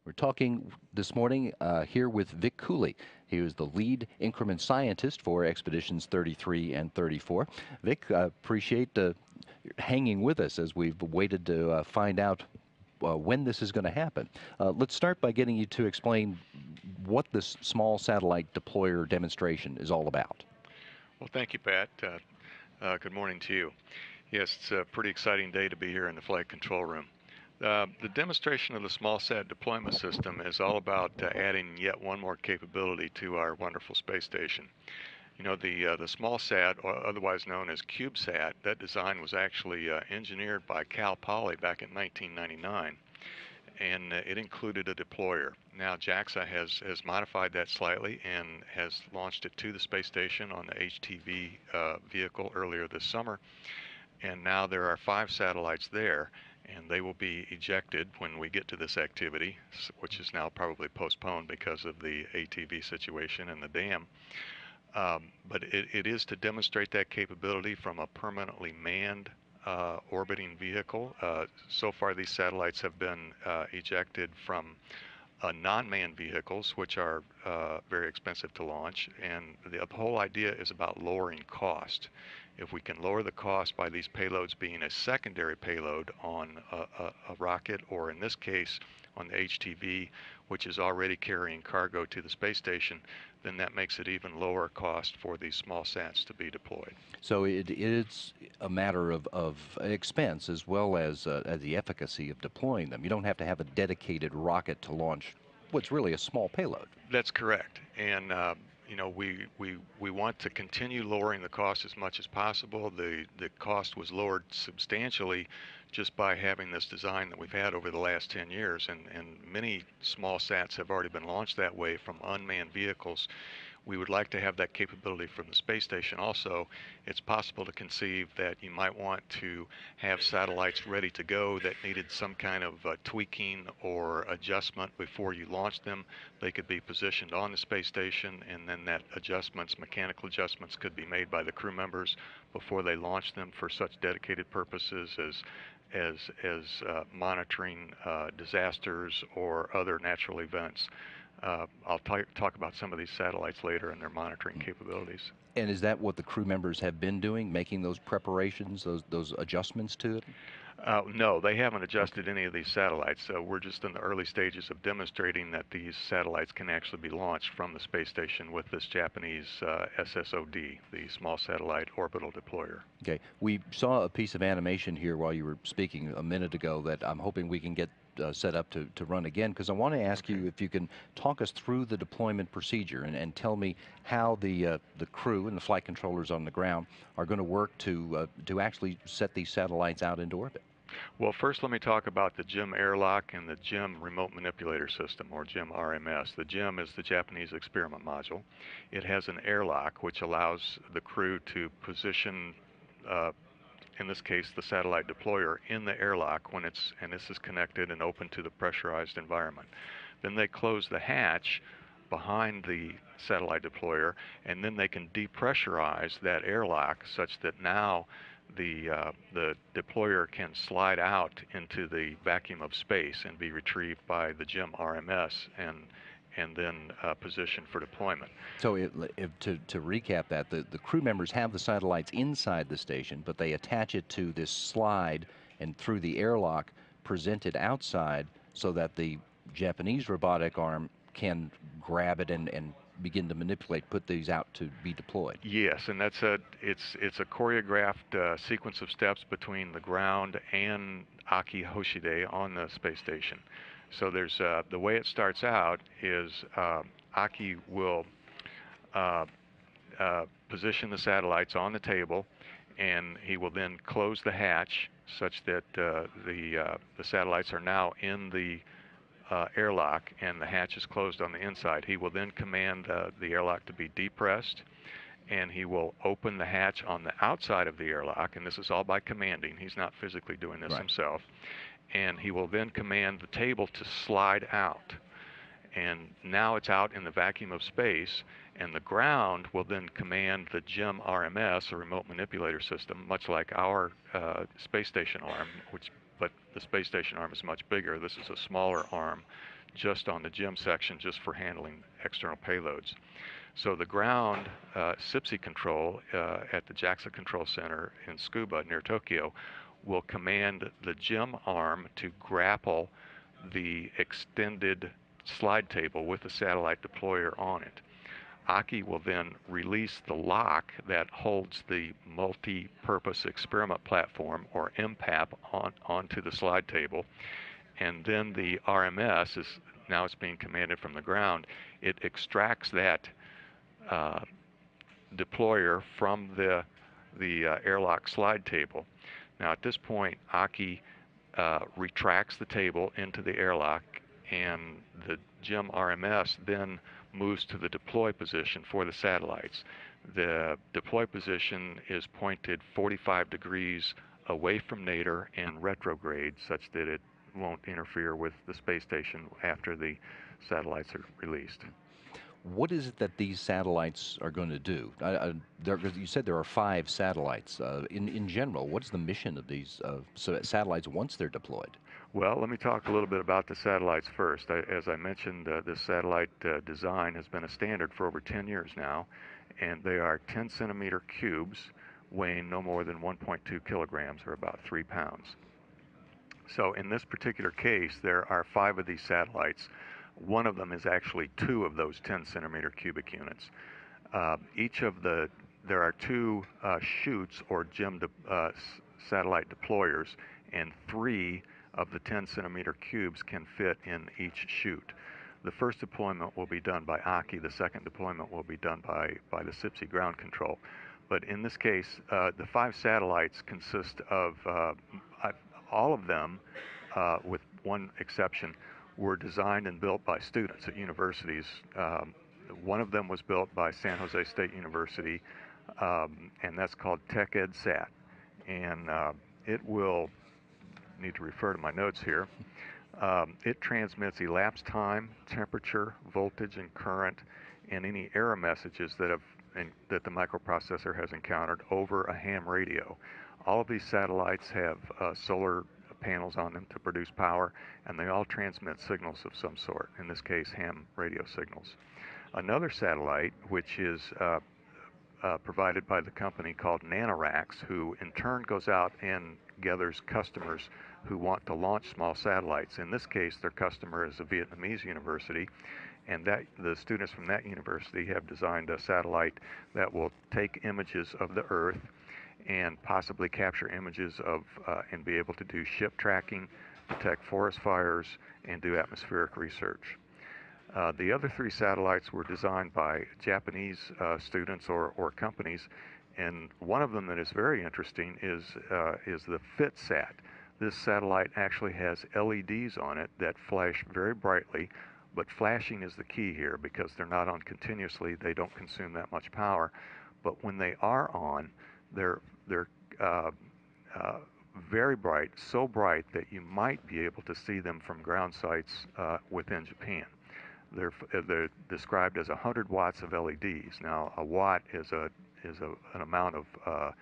We're talking this morning here with Vic Cooley. He was the lead increment scientist for Expeditions 33 and 34. Vic, appreciate hanging with us as we've waited to find out when this is going to happen. Let's start by getting you to explain what this small satellite deployer demonstration is all about. Well, thank you, Pat. Good morning to you. Yes, it's a pretty exciting day to be here in the flight control room. The demonstration of the small sat deployment system is all about adding yet one more capability to our wonderful space station. You know, the small sat, or otherwise known as CubeSat, that design was actually engineered by Cal Poly back in 1999, and it included a deployer. Now JAXA has modified that slightly and has launched it to the space station on the HTV vehicle earlier this summer. And now there are 5 satellites there, and they will be ejected when we get to this activity, which is now probably postponed because of the ATV situation and the dam. But it is to demonstrate that capability from a permanently manned orbiting vehicle. So far, these satellites have been ejected from non-manned vehicles, which are very expensive to launch, and the whole idea is about lowering cost. If we can lower the cost by these payloads being a secondary payload on a rocket, or in this case on the HTV, which is already carrying cargo to the space station, then that makes it even lower cost for these small sats to be deployed. So it is a matter of expense as well as the efficacy of deploying them. You don't have to have a dedicated rocket to launch what's really a small payload. That's correct. And you know, we want to continue lowering the cost as much as possible. The cost was lowered substantially just by having this design that we've had over the last 10 years, and many small sats have already been launched that way from unmanned vehicles. We would like to have that capability from the space station also. It's possible to conceive that you might want to have satellites ready to go that needed some kind of tweaking or adjustment before you launch them. They could be positioned on the space station, and then that mechanical adjustments could be made by the crew members before they launch them for such dedicated purposes as monitoring disasters or other natural events. I'll talk about some of these satellites later and their monitoring capabilities. And is that what the crew members have been doing, making those preparations, those adjustments to it? No, they haven't adjusted any of these satellites. We're just in the early stages of demonstrating that these satellites can actually be launched from the space station with this Japanese SSOD, the Small Satellite Orbital Deployer. Okay, we saw a piece of animation here while you were speaking a minute ago that I'm hoping we can get set up to run again, because I want to ask you if you can talk us through the deployment procedure and tell me how the crew and the flight controllers on the ground are going to work to actually set these satellites out into orbit. Well, first let me talk about the JIM airlock and the JIM remote manipulator system, or JIM RMS. The JIM is the Japanese experiment module. It has an airlock which allows the crew to position in this case the satellite deployer in the airlock when and this is connected and open to the pressurized environment. Then they close the hatch behind the satellite deployer, and then they can depressurize that airlock such that now the deployer can slide out into the vacuum of space and be retrieved by the JIM RMS and then positioned for deployment. So to recap that, the crew members have the satellites inside the station, but they attach it to this slide and through the airlock present it outside so that the Japanese robotic arm can grab it and begin to manipulate, put these out to be deployed. Yes, and it's a choreographed sequence of steps between the ground and Aki Hoshide on the space station. So there's the way it starts out is Aki will position the satellites on the table, and he will then close the hatch such that the satellites are now in the airlock, and the hatch is closed on the inside. He will then command the airlock to be depressed, and he will open the hatch on the outside of the airlock, and this is all by commanding. He's not physically doing this himself. And he will then command the table to slide out. And now it's out in the vacuum of space, and the ground will then command the JIM RMS, a remote manipulator system, much like our space station arm, but the space station arm is much bigger. This is a smaller arm just on the GEM section, just for handling external payloads. So the ground SIPSI control at the JAXA Control Center in Tsukuba near Tokyo will command the GEM arm to grapple the extended slide table with the satellite deployer on it. Aki will then release the lock that holds the multi-purpose experiment platform, or MPAP, onto the slide table, and then the RMS is now it's being commanded from the ground. It extracts that deployer from the airlock slide table. Now at this point, Aki retracts the table into the airlock, and the GEM RMS then moves to the deploy position for the satellites. The deploy position is pointed 45 degrees away from nadir and retrograde, such that it won't interfere with the space station after the satellites are released. What is it that these satellites are going to do? You said there are 5 satellites. In general, what's the mission of these satellites once they're deployed? Well, let me talk a little bit about the satellites first. As I mentioned, this satellite design has been a standard for over 10 years now, and they are 10-centimeter cubes weighing no more than 1.2 kilograms, or about 3 pounds. So in this particular case, there are 5 of these satellites. One of them is actually 2 of those 10-centimeter cubic units. There are 2 chutes, or GEM satellite deployers, and 3 of the 10-centimeter cubes can fit in each chute. The first deployment will be done by Aki. The second deployment will be done by the SIPSI ground control. But in this case, the 5 satellites consist of all of them, with one exception, were designed and built by students at universities. One of them was built by San Jose State University, and that's called TechEdSat. And it will need to refer to my notes here. It transmits elapsed time, temperature, voltage, and current, and any error messages that the microprocessor has encountered over a ham radio. All of these satellites have solar panels on them to produce power, and they all transmit signals of some sort, in this case ham radio signals. Another satellite, which is provided by the company called NanoRacks, who in turn goes out and gathers customers who want to launch small satellites. In this case, their customer is a Vietnamese university, and the students from that university have designed a satellite that will take images of the Earth and possibly capture images of and be able to do ship tracking, detect forest fires, and do atmospheric research. The other 3 satellites were designed by Japanese students or companies, and one of them that is very interesting is the FitSat. This satellite actually has LEDs on it that flash very brightly, but flashing is the key here because they're not on continuously. They don't consume that much power, but when they are on, they're very bright, so bright that you might be able to see them from ground sites within Japan. They're described as 100 watts of LEDs. Now, a watt is an amount of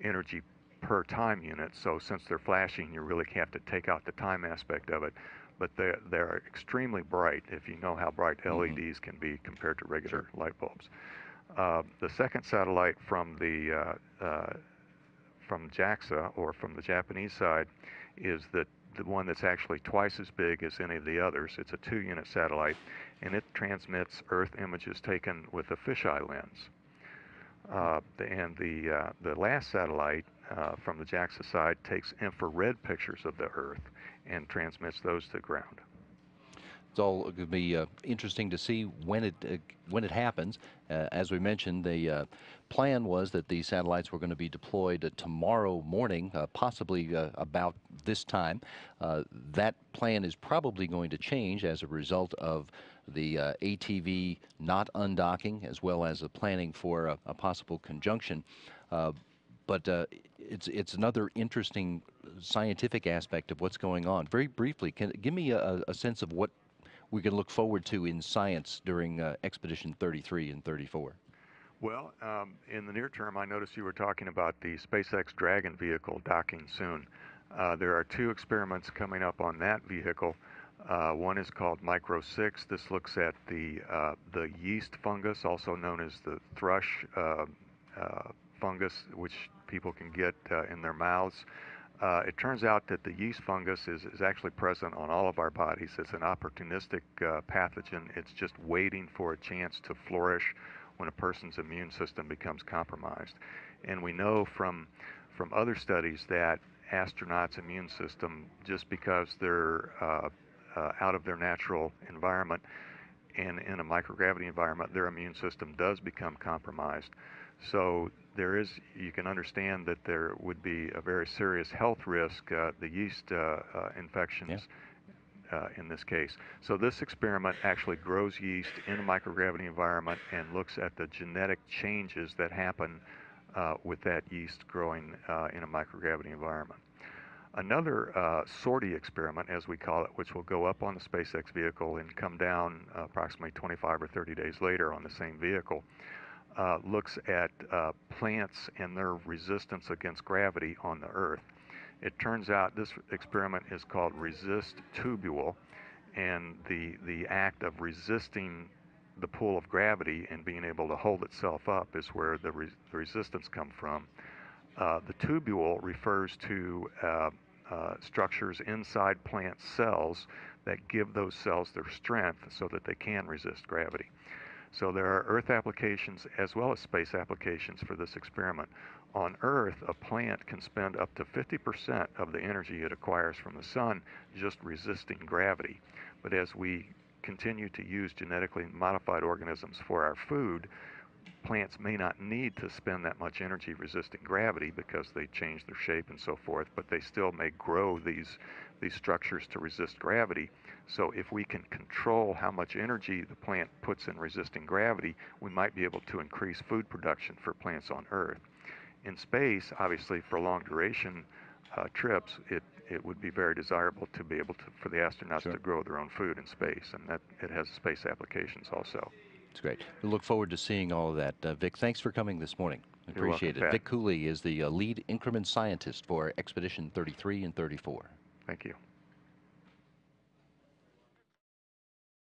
energy per time unit. So since they're flashing, you really have to take out the time aspect of it. But they're extremely bright, if you know how bright LEDs can be compared to regular light bulbs. The second satellite from JAXA, or from the Japanese side, is the one that's actually twice as big as any of the others. It's a 2-unit satellite, and it transmits Earth images taken with a fisheye lens. And the last satellite from the JAXA side takes infrared pictures of the Earth and transmits those to the ground. It's all going to be interesting to see when it happens. As we mentioned, the plan was that the satellites were going to be deployed tomorrow morning, possibly about this time. That plan is probably going to change as a result of the ATV not undocking, as well as planning for a possible conjunction. But it's another interesting scientific aspect of what's going on. Very briefly, give me a sense of what we can look forward to in science during Expedition 33 and 34? Well, in the near term, I noticed you were talking about the SpaceX Dragon vehicle docking soon. There are 2 experiments coming up on that vehicle. One is called Micro 6. This looks at the yeast fungus, also known as the thrush fungus, which people can get in their mouths. It turns out that the yeast fungus is actually present on all of our bodies. It's an opportunistic pathogen. It's just waiting for a chance to flourish when a person's immune system becomes compromised. And we know from other studies that astronauts' immune system, just because they're out of their natural environment and in a microgravity environment, their immune system does become compromised. So you can understand that there would be a very serious health risk, the yeast infections in this case. So this experiment actually grows yeast in a microgravity environment and looks at the genetic changes that happen with that yeast growing in a microgravity environment. Another sortie experiment, as we call it, which will go up on the SpaceX vehicle and come down approximately 25 or 30 days later on the same vehicle, looks at plants and their resistance against gravity on the Earth. It turns out this experiment is called resist tubule, and the act of resisting the pull of gravity and being able to hold itself up is where the resistance comes from. The tubule refers to structures inside plant cells that give those cells their strength so that they can resist gravity. So there are Earth applications as well as space applications for this experiment. On Earth, a plant can spend up to 50% of the energy it acquires from the sun just resisting gravity. But as we continue to use genetically modified organisms for our food, plants may not need to spend that much energy resisting gravity because they change their shape and so forth, but they still may grow these structures to resist gravity. So if we can control how much energy the plant puts in resisting gravity, we might be able to increase food production for plants on Earth. In space, obviously, for long duration trips, it would be very desirable to be able to, for the astronauts to grow their own food in space, and that it has space applications also. It's great. We look forward to seeing all of that. Vic, thanks for coming this morning. Appreciate it. Vic Cooley is the lead increment scientist for Expedition 33 and 34. Thank you.